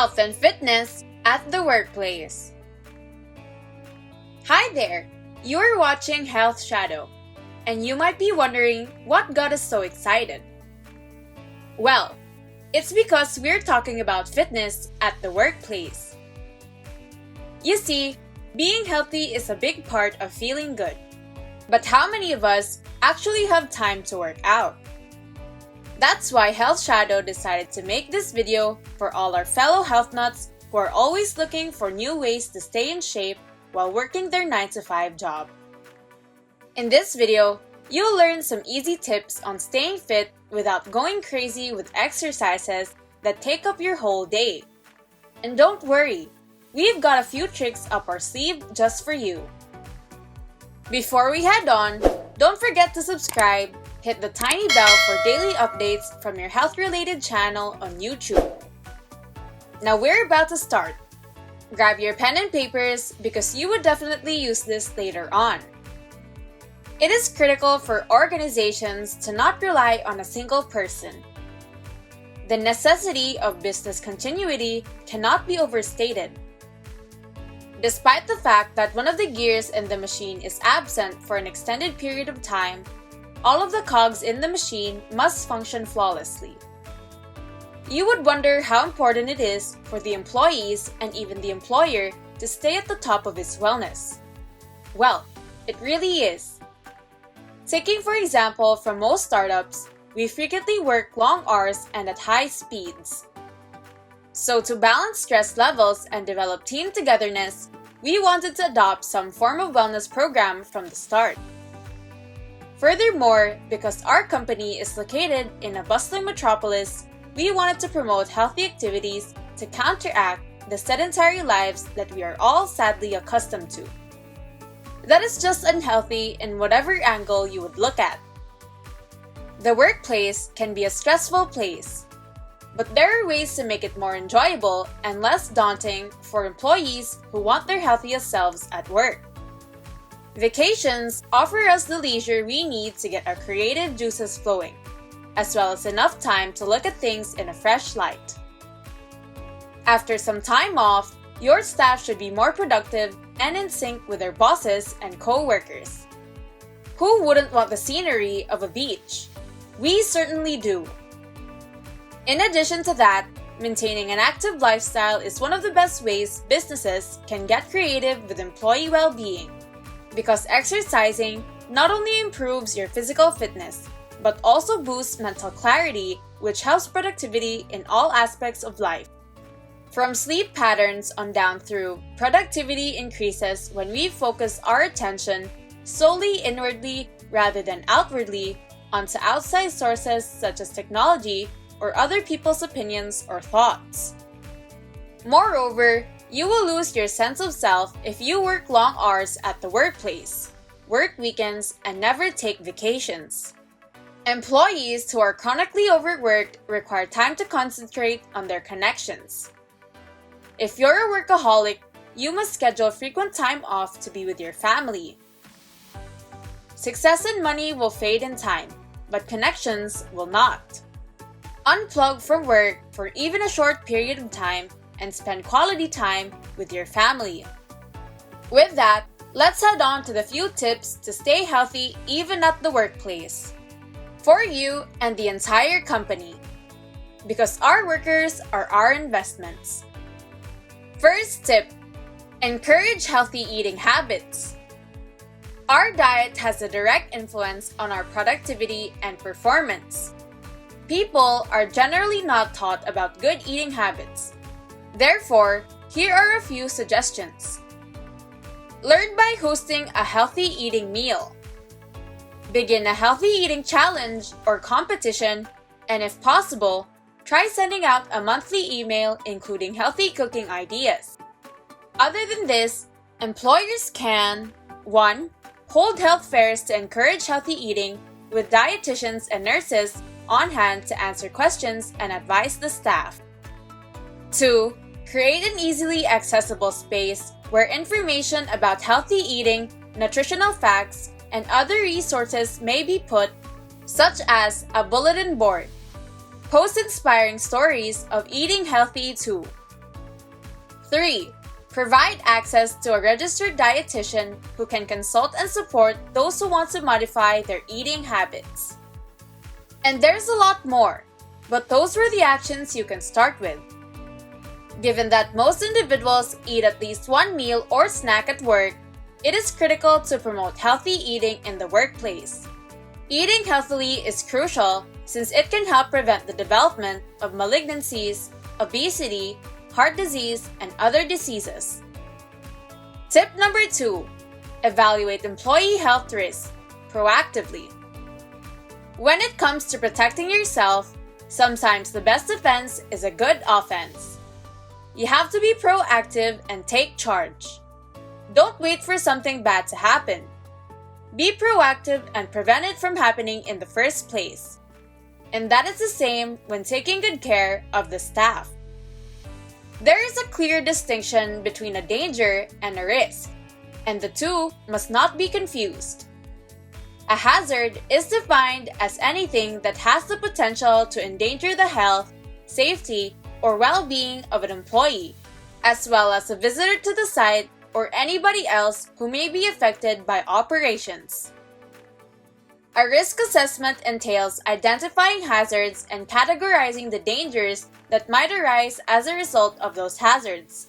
Health and fitness at the workplace. Hi there! You're watching Health Shadow, and you might be wondering what got us so excited. Well, it's because we're talking about fitness at the workplace. You see, being healthy is a big part of feeling good. But how many of us actually have time to work out? That's why Health Shadow decided to make this video for all our fellow health nuts who are always looking for new ways to stay in shape while working their 9-to-5 job. In this video, you'll learn some easy tips on staying fit without going crazy with exercises that take up your whole day. And don't worry, we've got a few tricks up our sleeve just for you. Before we head on, don't forget to subscribe, hit the tiny bell for daily updates from your health-related channel on YouTube. Now we're about to start. Grab your pen and papers because you would definitely use this later on. It is critical for organizations to not rely on a single person. The necessity of business continuity cannot be overstated. Despite the fact that one of the gears in the machine is absent for an extended period of time, all of the cogs in the machine must function flawlessly. You would wonder how important it is for the employees and even the employer to stay at the top of its wellness. Well, it really is. Taking for example from most startups, we frequently work long hours and at high speeds. So to balance stress levels and develop team togetherness, we wanted to adopt some form of wellness program from the start. Furthermore, because our company is located in a bustling metropolis, we wanted to promote healthy activities to counteract the sedentary lives that we are all sadly accustomed to. That is just unhealthy in whatever angle you would look at. The workplace can be a stressful place, but there are ways to make it more enjoyable and less daunting for employees who want their healthiest selves at work. Vacations offer us the leisure we need to get our creative juices flowing, as well as enough time to look at things in a fresh light. After some time off, your staff should be more productive and in sync with their bosses and co-workers. Who wouldn't want the scenery of a beach? We certainly do. In addition to that, maintaining an active lifestyle is one of the best ways businesses can get creative with employee well-being, because exercising not only improves your physical fitness, but also boosts mental clarity, which helps productivity in all aspects of life. From sleep patterns on down through, productivity increases when we focus our attention solely inwardly rather than outwardly onto outside sources such as technology or other people's opinions or thoughts. Moreover, you will lose your sense of self if you work long hours at the workplace, work weekends, and never take vacations. Employees who are chronically overworked require time to concentrate on their connections. If you're a workaholic, you must schedule frequent time off to be with your family. Success and money will fade in time, but connections will not. Unplug from work for even a short period of time and spend quality time with your family. With that, let's head on to the few tips to stay healthy even at the workplace. For you and the entire company. Because our workers are our investments. First tip, encourage healthy eating habits. Our diet has a direct influence on our productivity and performance. People are generally not taught about good eating habits. Therefore, here are a few suggestions. Learn by hosting a healthy eating meal. Begin a healthy eating challenge or competition, and if possible, try sending out a monthly email including healthy cooking ideas. Other than this, employers can 1. Hold health fairs to encourage healthy eating with dietitians and nurses on hand to answer questions and advise the staff. 2. Create an easily accessible space where information about healthy eating, nutritional facts, and other resources may be put, such as a bulletin board. Post inspiring stories of eating healthy too. 3. Provide access to a registered dietitian who can consult and support those who want to modify their eating habits. And there's a lot more, but those were the actions you can start with. Given that most individuals eat at least one meal or snack at work, it is critical to promote healthy eating in the workplace. Eating healthily is crucial since it can help prevent the development of malignancies, obesity, heart disease, and other diseases. Tip number 2. Evaluate employee health risks proactively. When it comes to protecting yourself, sometimes the best defense is a good offense. You have to be proactive and take charge. Don't wait for something bad to happen. Be proactive and prevent it from happening in the first place. And that is the same when taking good care of the staff. There is a clear distinction between a danger and a risk, and the two must not be confused. A hazard is defined as anything that has the potential to endanger the health, safety, or well-being of an employee, as well as a visitor to the site or anybody else who may be affected by operations. A risk assessment entails identifying hazards and categorizing the dangers that might arise as a result of those hazards,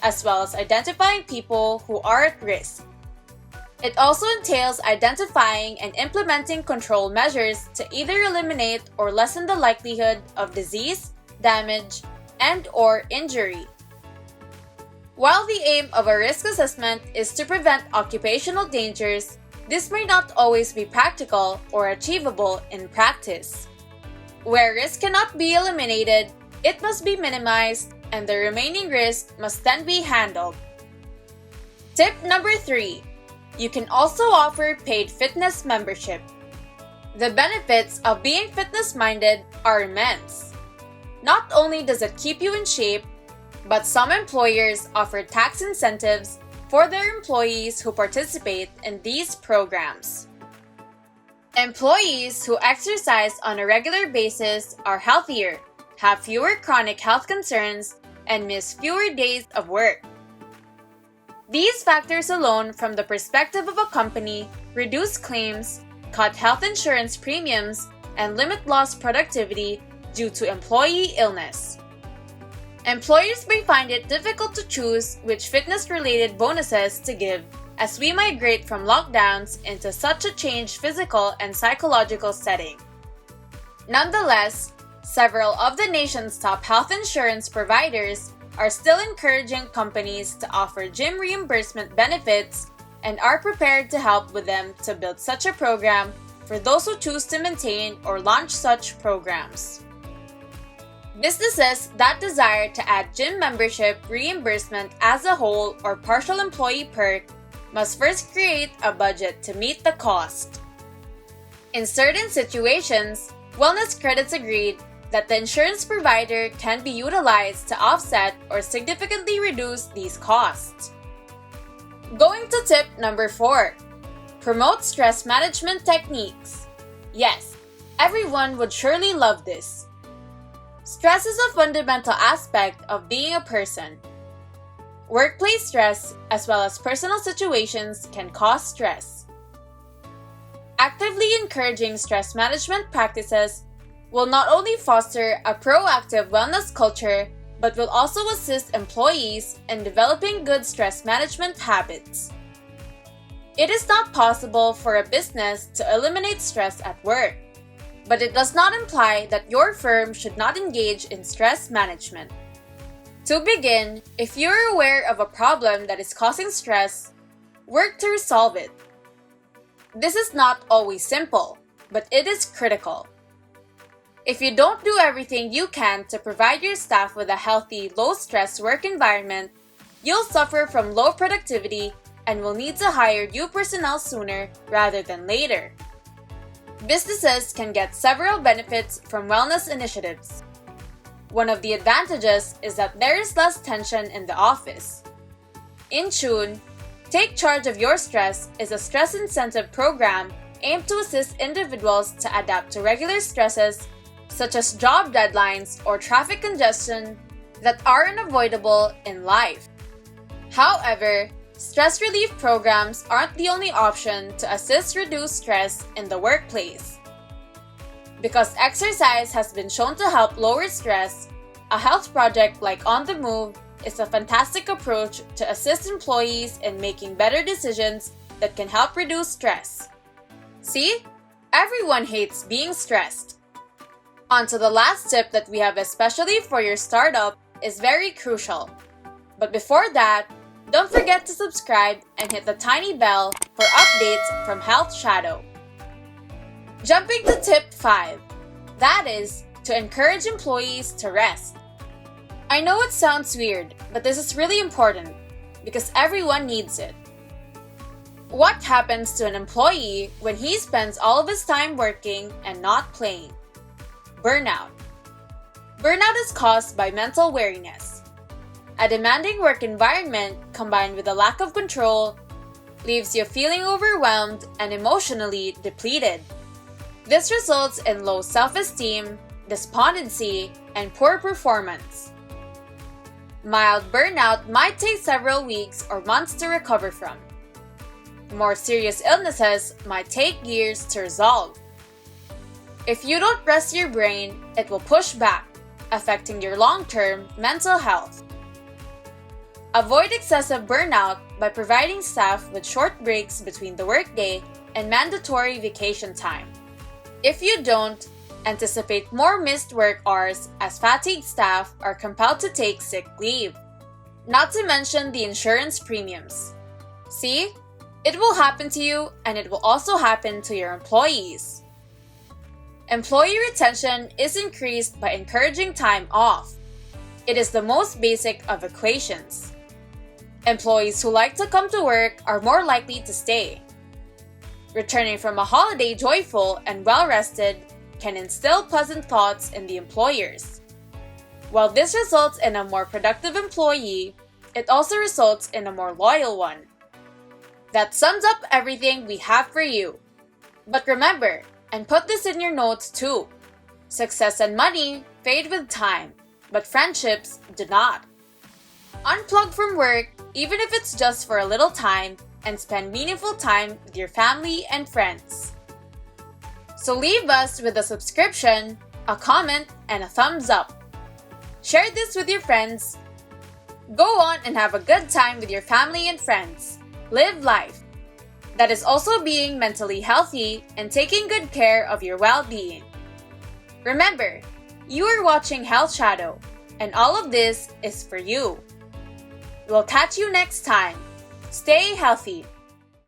as well as identifying people who are at risk. It also entails identifying and implementing control measures to either eliminate or lessen the likelihood of disease, damage, and/or injury. While the aim of a risk assessment is to prevent occupational dangers, this may not always be practical or achievable in practice. Where risk cannot be eliminated, it must be minimized, and the remaining risk must then be handled. Tip number 3. You can also offer paid fitness membership. The benefits of being fitness-minded are immense. Not only does it keep you in shape, but some employers offer tax incentives for their employees who participate in these programs. Employees who exercise on a regular basis are healthier, have fewer chronic health concerns, and miss fewer days of work. These factors alone, from the perspective of a company, reduce claims, cut health insurance premiums, and limit lost productivity due to employee illness. Employers may find it difficult to choose which fitness-related bonuses to give as we migrate from lockdowns into such a changed physical and psychological setting. Nonetheless, several of the nation's top health insurance providers are still encouraging companies to offer gym reimbursement benefits and are prepared to help with them to build such a program for those who choose to maintain or launch such programs. Businesses that desire to add gym membership reimbursement as a whole or partial employee perk must first create a budget to meet the cost. In certain situations, wellness credits agreed that the insurance provider can be utilized to offset or significantly reduce these costs. Going to tip number 4. Promote stress management techniques. Yes, everyone would surely love this. Stress is a fundamental aspect of being a person. Workplace stress, as well as personal situations, can cause stress. Actively encouraging stress management practices will not only foster a proactive wellness culture, but will also assist employees in developing good stress management habits. It is not possible for a business to eliminate stress at work, but it does not imply that your firm should not engage in stress management. To begin, if you're aware of a problem that is causing stress, work to resolve it. This is not always simple, but it is critical. If you don't do everything you can to provide your staff with a healthy, low-stress work environment, you'll suffer from low productivity and will need to hire new personnel sooner rather than later. Businesses can get several benefits from wellness initiatives. One of the advantages is that there is less tension in the office. In Tune, Take Charge of Your Stress is a stress incentive program aimed to assist individuals to adapt to regular stresses such as job deadlines or traffic congestion that are unavoidable in life. However, stress relief programs aren't the only option to assist reduce stress in the workplace. Because exercise has been shown to help lower stress, a health project like On the Move is a fantastic approach to assist employees in making better decisions that can help reduce stress. See? Everyone hates being stressed. On to the last tip that we have especially for your startup is very crucial. But before that, don't forget to subscribe and hit the tiny bell for updates from Health Shadow. Jumping to tip 5, that is, to encourage employees to rest. I know it sounds weird, but this is really important because everyone needs it. What happens to an employee when he spends all of his time working and not playing? Burnout. Burnout is caused by mental weariness. A demanding work environment combined with a lack of control leaves you feeling overwhelmed and emotionally depleted. This results in low self-esteem, despondency, and poor performance. Mild burnout might take several weeks or months to recover from. More serious illnesses might take years to resolve. If you don't rest your brain, it will push back, affecting your long-term mental health. Avoid excessive burnout by providing staff with short breaks between the workday and mandatory vacation time. If you don't, anticipate more missed work hours as fatigued staff are compelled to take sick leave. Not to mention the insurance premiums. See? It will happen to you, and it will also happen to your employees. Employee retention is increased by encouraging time off. It is the most basic of equations. Employees who like to come to work are more likely to stay. Returning from a holiday joyful and well-rested can instill pleasant thoughts in the employers. While this results in a more productive employee, it also results in a more loyal one. That sums up everything we have for you. But remember, and put this in your notes too, success and money fade with time, but friendships do not. Unplug from work, even if it's just for a little time, and spend meaningful time with your family and friends. So leave us with a subscription, a comment, and a thumbs up. Share this with your friends. Go on and have a good time with your family and friends. Live life. That is also being mentally healthy and taking good care of your well-being. Remember, you are watching Health Shadow, and all of this is for you. We'll catch you next time. Stay healthy.